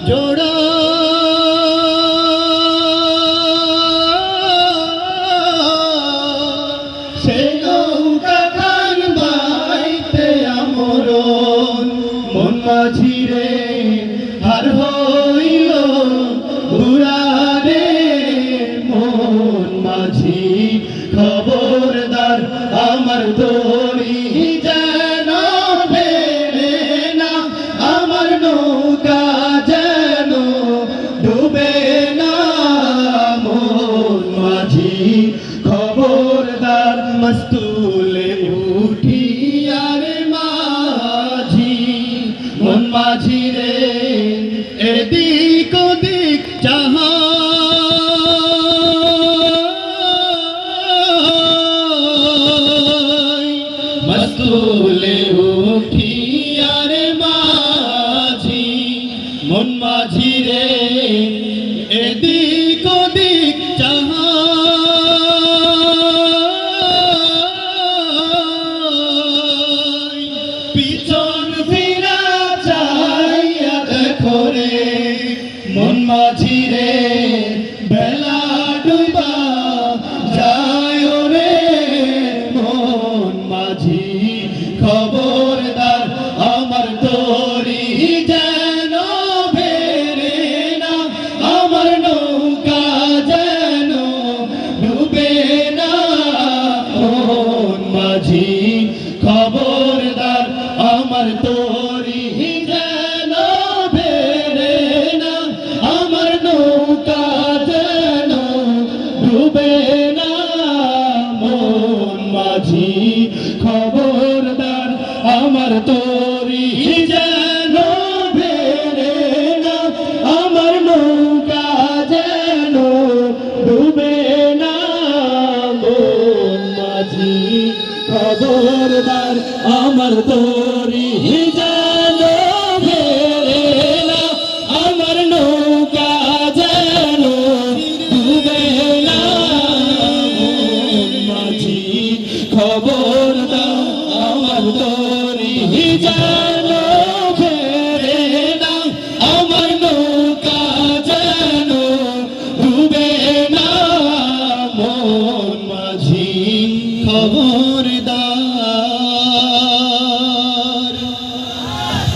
জোড়া সে নৌকা খান বাইতে আমরণ মন মাঝিরে হার হইল বুড়ারে মন মাঝি খবরদার আমার দড়ি যেন বেড়ে না আমার নৌকা যেন ডুবে না মন মাঝি খবরদার মস্তুলে উঠিয়ার মাঝি মন মাঝি রে এদিক ওদিক চাহা মস্তুলে উঠিয়ার মাঝি মন মাঝি রে এদিক ওদিক চাহা পিছন ফিরা চাইয়া দেখো রে মন মাঝি রে বেলা ডুবা যায় রে মন মাঝি খবরদার আমার দড়ি যেন বেড়ে না আমার নৌকা যেন ডুবে না মন মাঝি খবরদার আমার দড়ি যেন বেড়ে না আমার নৌকা যেন ডুবে না মন মাঝি খবরদার আমার দড়ি যেন বেড়ে না আমার নৌকা যেন ডুবে না মন মাঝি খবরদার আমার দড়ি যেন বেড়ে না আমার নৌকা যেন ডুবে না মন মাঝি খবরদার আমার দড়ি যেন বেড়ে না আমার নৌকা যেন ডুবে না মন মাঝি খবর